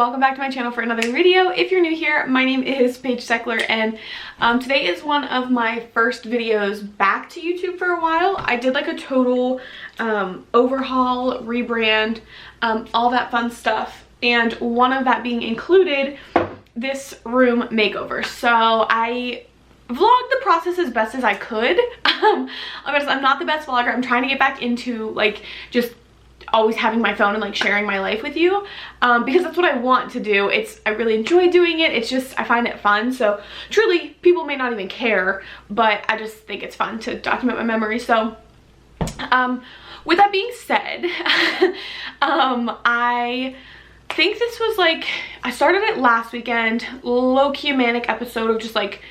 welcome back to my channel for another video. If you're new here, my name is Paige Sechler, and today is one of my first videos back to YouTube for a while. I did like a total overhaul, rebrand, all that fun stuff, and one of that being included this room makeover. So I vlogged the process as best as I could. I'm not the best vlogger. I'm trying to get back into like just always having my phone and like sharing my life with you, because that's what I want to do. I really enjoy doing it. It's just, I find it fun. So truly, people may not even care, but I just think it's fun to document my memories. So with that being said, I think this was like, I started it last weekend, low-key manic episode of just like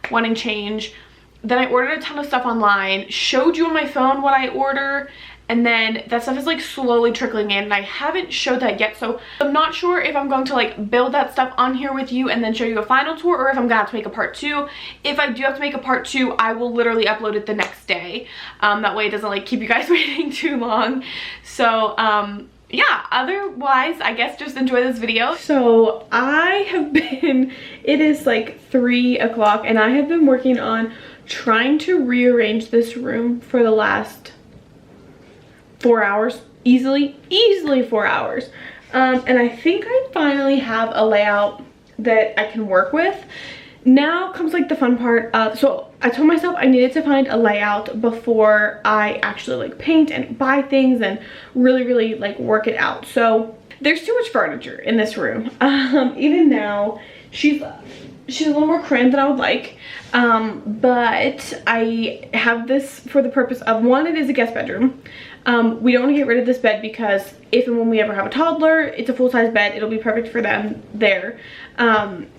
wanting change. Then I ordered a ton of stuff online, showed you on my phone what I order, and then that stuff is like slowly trickling in, and I haven't showed that yet. So I'm not sure if I'm going to like build that stuff on here with you and then show you a final tour, or if I'm gonna have to make a part 2. If I do have to make a part 2, I will literally upload it the next day. That way it doesn't like keep you guys waiting too long. So yeah, otherwise I guess just enjoy this video. So I have been, it is like 3 o'clock, and I have been working on trying to rearrange this room for the last 4 hours, easily 4 hours. And I think I finally have a layout that I can work with. Now comes like the fun part. So I told myself I needed to find a layout before I actually like paint and buy things and really like work it out. So there's too much furniture in this room. Even now she's a little more crammed than I would like. But I have this for the purpose of, one, it is a guest bedroom. We don't want to get rid of this bed because if and when we ever have a toddler, it's a full-size bed. It'll be perfect for them there.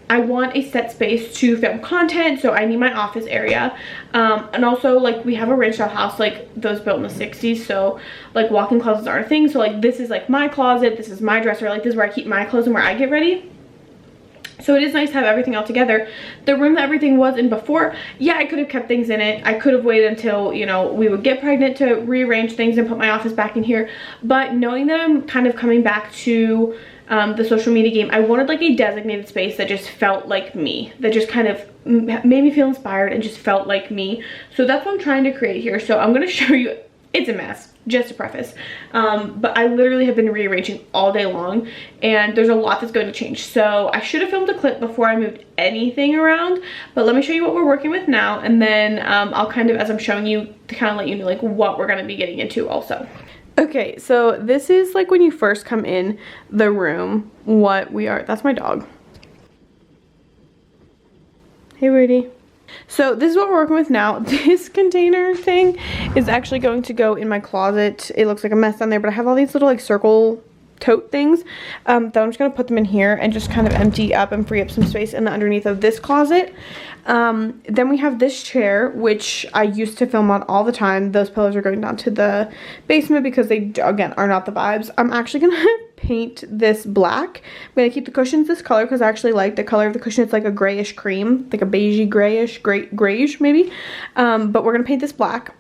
I want a set space to film content, so I need my office area. And also, like, we have a ranch style house, like those built in the 60s, so like walk-in closets are a thing. So like this is like my closet, this is my dresser, like this is where I keep my clothes and where I get ready. So it is nice to have everything all together. The room that everything was in before, yeah, I could have kept things in it. I could have waited until, you know, we would get pregnant to rearrange things and put my office back in here. But knowing that I'm kind of coming back to the social media game, I wanted like a designated space that just felt like me, that just kind of made me feel inspired and just felt like me. So that's what I'm trying to create here. So I'm going to show you, it's a mess, just to preface, but I literally have been rearranging all day long, and there's a lot that's going to change. So I should have filmed a clip before I moved anything around, but let me show you what we're working with now, and then I'll kind of, as I'm showing you, to kind of let you know like what we're going to be getting into also. Okay, so this is like when you first come in the room, what we are, that's my dog. Hey Rudy. So this is what we're working with now. This container thing is actually going to go in my closet. It looks like a mess down there, but I have all these little like circle tote things that I'm just going to put them in here and just kind of empty up and free up some space in the underneath of this closet. Then we have this chair, which I used to film on all the time. Those pillows are going down to the basement because they, again, are not the vibes. I'm actually going to paint this black. I'm going to keep the cushions this color because I actually like the color of the cushion. It's like a grayish cream, like a beigey grayish, grayish maybe. But we're going to paint this black.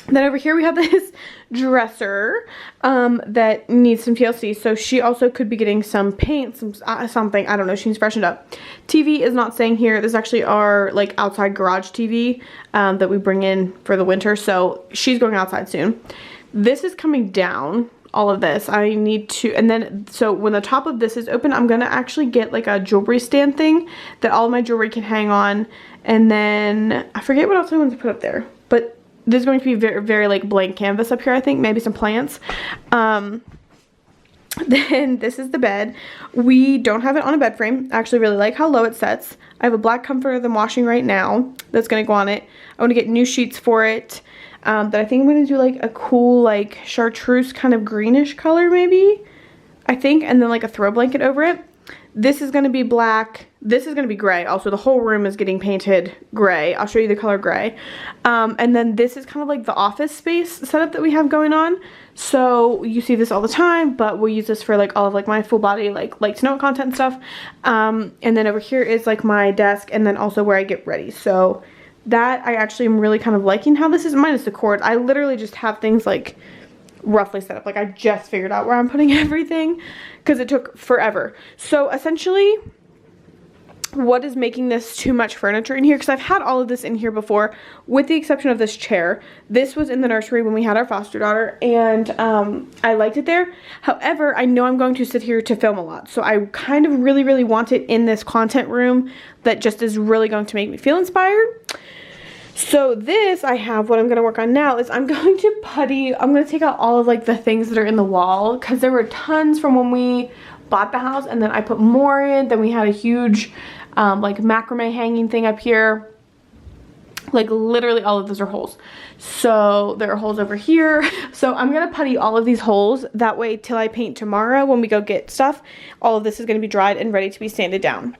Then over here we have this dresser that needs some TLC, so she also could be getting some paint, something, I don't know, she needs freshened up. TV is not staying here. This is actually our like outside garage TV that we bring in for the winter, so she's going outside soon. This is coming down, all of this. I need to, and then so when the top of this is open, I'm gonna actually get like a jewelry stand thing that all of my jewelry can hang on, and then I forget what else I want to put up there, but this is going to be very like blank canvas up here, I think. Maybe some plants. Then this is the bed. We don't have it on a bed frame. I actually really like how low it sets. I have a black comforter that I'm washing right now that's going to go on it. I want to get new sheets for it. That I think I'm going to do like a cool like chartreuse kind of greenish color maybe, I think. And then like a throw blanket over it. This is going to be black. This is going to be gray. Also, the whole room is getting painted gray. I'll show you the color gray. And then this is kind of like the office space setup that we have going on. So you see this all the time, but we'll use this for like all of like my full body like to know content and stuff. And then over here is like my desk, and then also where I get ready. So that I actually am really kind of liking how this is, minus the cord. I literally just have things like roughly set up. Like I just figured out where I'm putting everything because it took forever. So essentially, what is making this too much furniture in here, because I've had all of this in here before with the exception of this chair. This was in the nursery when we had our foster daughter, and I liked it there. However, I know I'm going to sit here to film a lot, so I kind of really want it in this content room that just is really going to make me feel inspired. So this, I have, what I'm going to work on now is I'm going to putty. I'm going to take out all of like the things that are in the wall, because there were tons from when we bought the house, and then I put more in. Then we had a huge like macrame hanging thing up here. Like literally all of those are holes. So there are holes over here. So I'm gonna putty all of these holes. That way till I paint tomorrow when we go get stuff, all of this is gonna be dried and ready to be sanded down.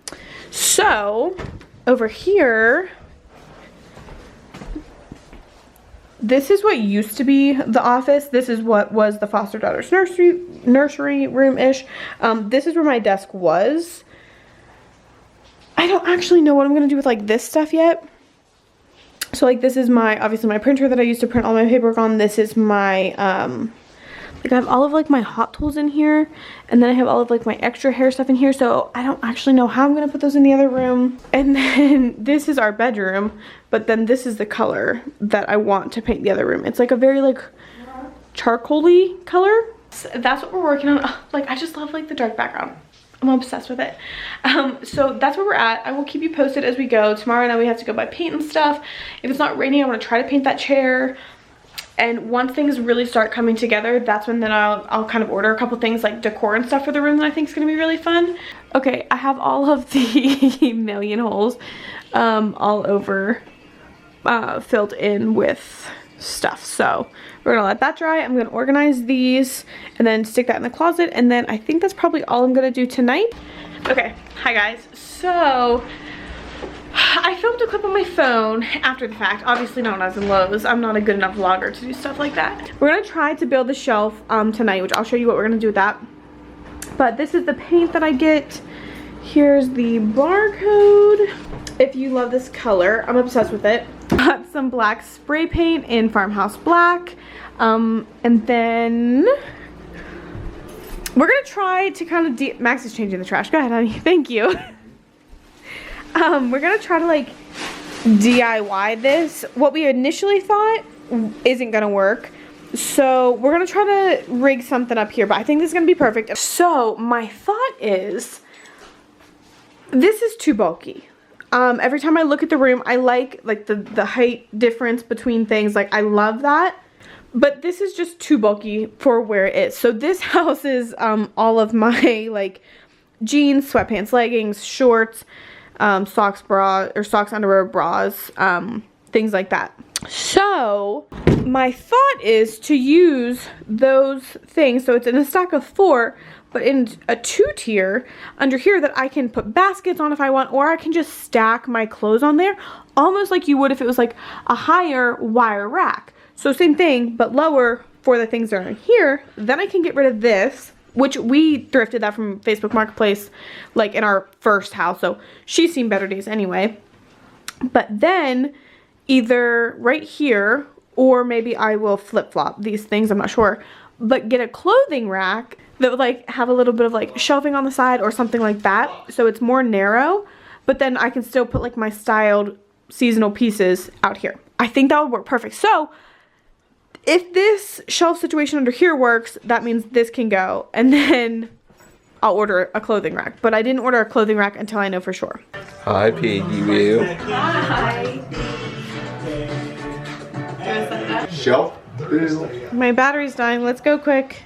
So over here, this is what used to be the office. This is what was the foster daughter's nursery room-ish. This is where my desk was. I don't actually know what I'm going to do with like this stuff yet. So like this is my, obviously my printer that I used to print all my paperwork on. This is my, like I have all of like my hot tools in here. And then I have all of like my extra hair stuff in here. So I don't actually know how I'm going to put those in the other room. And then this is our bedroom. But then this is the color that I want to paint the other room. It's like a very like charcoal-y color. So that's what we're working on. Oh, like I just love like the dark background. I'm obsessed with it. So that's where we're at. I will keep you posted as we go. Tomorrow now we have to go buy paint and stuff. If it's not raining, I want to try to paint that chair. And once things really start coming together, that's when then I'll kind of order a couple things like decor and stuff for the room that I think is going to be really fun. Okay, I have all of the million holes all over filled in with stuff. So we're gonna let that dry. I'm gonna organize these and then stick that in the closet, and then I think that's probably all I'm gonna do tonight. Okay, hi guys. So I filmed a clip on my phone after the fact. Obviously not when I was in Lowe's. I'm not a good enough vlogger to do stuff like that. We're gonna try to build the shelf tonight, which I'll show you what we're gonna do with that. But this is the paint that I get. Here's the barcode. If you love this color, I'm obsessed with it. Got some black spray paint in Farmhouse Black. And then we're gonna try to kind of Max is changing the trash. Go ahead, honey. Thank you. We're gonna try to like DIY this. What we initially thought isn't gonna work. So we're gonna try to rig something up here, but I think this is gonna be perfect. So my thought is, this is too bulky. Every time I look at the room, I like the height difference between things. Like I love that, but this is just too bulky for where it is. So this houses all of my like jeans, sweatpants, leggings, shorts, socks, underwear, bras, things like that. So my thought is to use those things. So it's in a stack of 4, but in a 2-tier under here that I can put baskets on if I want, or I can just stack my clothes on there, almost like you would if it was like a higher wire rack. So same thing, but lower for the things that are in here. Then I can get rid of this, which we thrifted that from Facebook Marketplace, like in our first house. So she's seen better days anyway. But then either right here, or maybe I will flip-flop these things, I'm not sure, but get a clothing rack that would like have a little bit of like shelving on the side or something like that, so it's more narrow, but then I can still put like my styled seasonal pieces out here. I think that would work perfect. So if this shelf situation under here works, that means this can go, and then I'll order a clothing rack. But I didn't order a clothing rack until I know for sure. Hi, Paige. Hi. Shelf? My battery's dying. Let's go quick.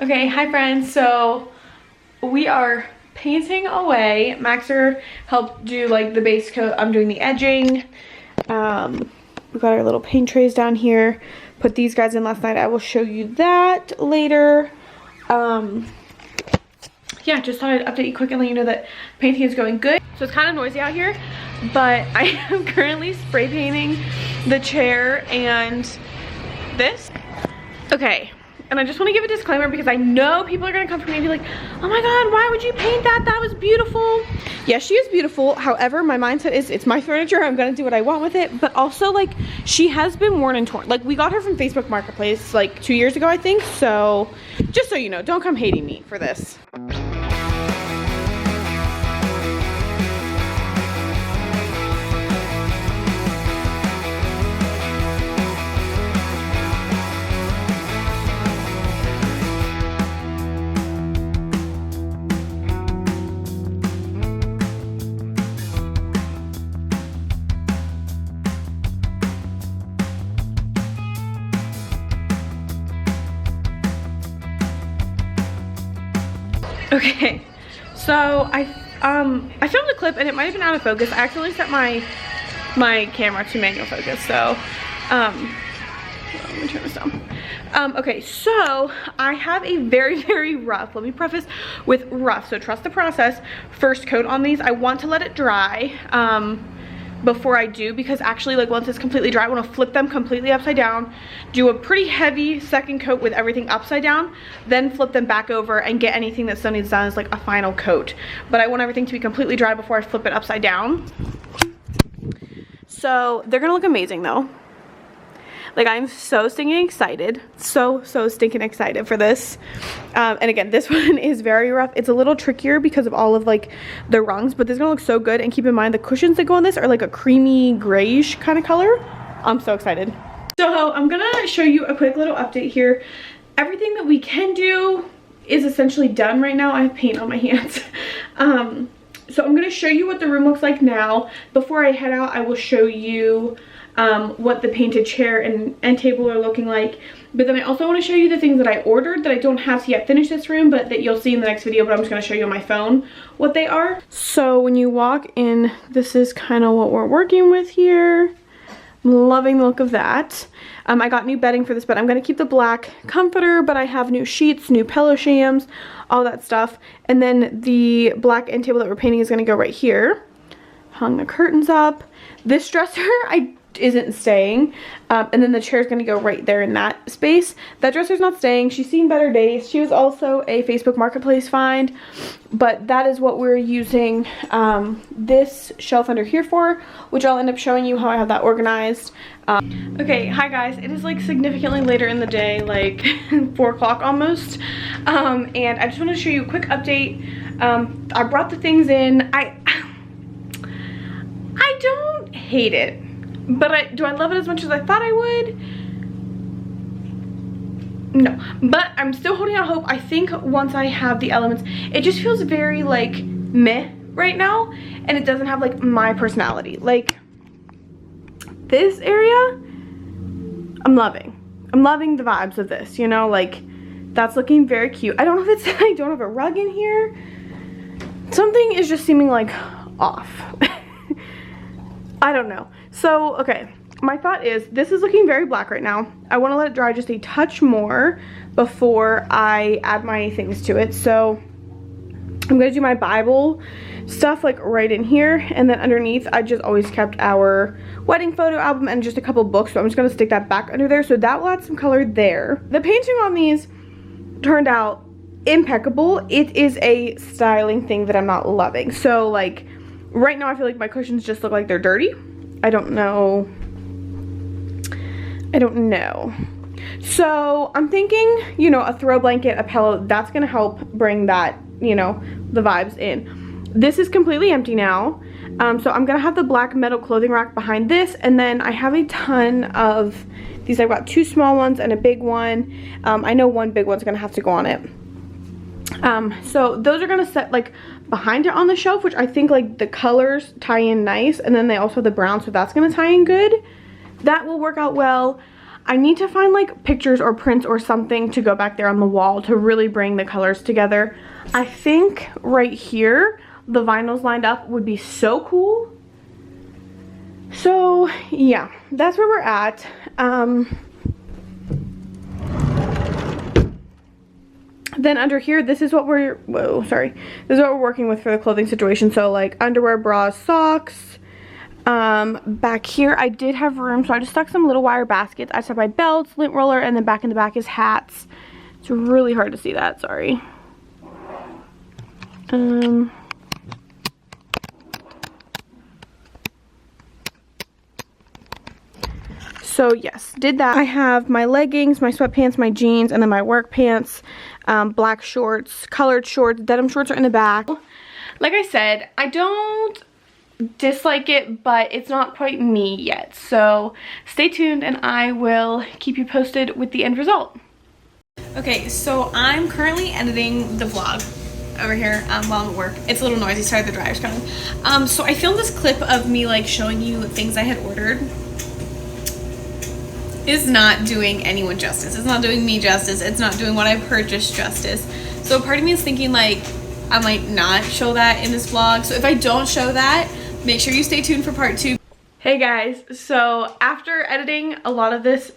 Okay, hi friends. So we are painting away. Maxer helped do like the base coat. I'm doing the edging. We got our little paint trays down here. Put these guys in last night. I will show you that later. Yeah, just thought I'd update you quick and let you know that painting is going good. So it's kind of noisy out here, but I am currently spray painting the chair and this. Okay, And I just want to give a disclaimer because I know people are going to come for me and be like, oh my god, why would you paint that? That was beautiful. Yes, she is beautiful. However, my mindset is it's my furniture. I'm going to do what I want with it. But also, like, she has been worn and torn. Like, we got her from Facebook Marketplace like 2 years ago, I think. So just so you know, don't come hating me for this. Okay, so I filmed a clip and it might have been out of focus. I accidentally set my camera to manual focus, so let me turn this down. Okay, so I have a very rough, let me preface with rough, so trust the process, first coat on these. I want to let it dry before I do, because actually, like, once it's completely dry, I want to flip them completely upside down, do a pretty heavy second coat with everything upside down, then flip them back over and get anything that still needs done as like a final coat. But I want everything to be completely dry before I flip it upside down. So they're gonna look amazing though. Like, I'm so stinking excited, so stinking excited for this. And again, this one is very rough. It's a little trickier because of all of like the rungs, but this is gonna look so good. And keep in mind, the cushions that go on this are like a creamy grayish kind of color. I'm so excited. So I'm gonna show you a quick little update here. Everything that we can do is essentially done right now. I have paint on my hands. So I'm gonna show you what the room looks like now. Before I head out, I will show you what the painted chair and table are looking like. But then I also want to show you the things that I ordered that I don't have to yet finish this room, but that you'll see in the next video, but I'm just going to show you on my phone what they are. So when you walk in, this is kind of what we're working with here. I'm loving the look of that. I got new bedding for this bed. I'm going to keep the black comforter, but I have new sheets, new pillow shams, all that stuff. And then the black end table that we're painting is going to go right here. Hung the curtains up. This dresser isn't staying, and then the chair is going to go right there in that space. That dresser's not staying. She's seen better days. She was also a Facebook Marketplace find, but that is what we're using this shelf under here for, which I'll end up showing you how I have that organized. Okay, hi guys. It is like significantly later in the day, like 4 o'clock almost, and I just want to show you a quick update. I brought the things in. I don't hate it, but do I love it as much as I thought I would? No, but I'm still holding out hope. I think once I have the elements, it just feels very like meh right now, and it doesn't have like my personality. Like this area, I'm loving the vibes of this, you know, like that's looking very cute. I don't know if it's I don't have a rug in here. Something is just seeming like off. I don't know. So, okay, my thought is this is looking very black right now. I want to let it dry just a touch more before I add my things to it. So I'm going to do my Bible stuff like right in here, and then underneath I just always kept our wedding photo album and just a couple books, so I'm just going to stick that back under there, so that will add some color there. The painting on these turned out impeccable. It is a styling thing that I'm not loving. So like right now I feel like my cushions just look like they're dirty. I don't know. So I'm thinking, you know, a throw blanket, a pillow, that's gonna help bring that, you know, the vibes in. This is completely empty now. So I'm gonna have the black metal clothing rack behind this, and then I have a ton of these. I've got 2 small ones and a big one. I know one big one's gonna have to go on it. So those are gonna set like behind it on the shelf, which I think like the colors tie in nice, and then they also have the brown, so that's gonna tie in good. That will work out well. I need to find like pictures or prints or something to go back there on the wall to really bring the colors together. I think right here the vinyls lined up would be so cool. So yeah, that's where we're at. Then under here, this is what we're, this is what we're working with for the clothing situation. So like underwear, bras, socks. Back here, I did have room, so I just stuck some little wire baskets. I just have my belts, lint roller, and then back in the back is hats It's really hard to see that, sorry. So yes, did that. I have my leggings, my sweatpants, my jeans, and then my work pants, black shorts, colored shorts, denim shorts are in the back. Like I said, I don't dislike it, but it's not quite me yet. So stay tuned and I will keep you posted with the end result. Okay, so I'm currently editing the vlog over here while I'm at work. It's a little noisy, sorry, the driver's coming. So I filmed this clip of me like showing you things I had ordered. Is not doing anyone justice. It's not doing me justice. It's not doing what I purchased justice. So part of me is thinking like I might not show that in this vlog. So if I don't show that, make sure you stay tuned for part 2. Hey guys, so after editing a lot of this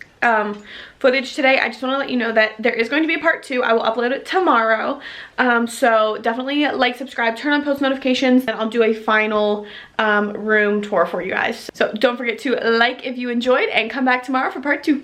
footage today, I just want to let you know that there is going to be a part 2. I will upload it tomorrow. So definitely like, subscribe, turn on post notifications, and I'll do a final room tour for you guys. So don't forget to like if you enjoyed and come back tomorrow for part 2.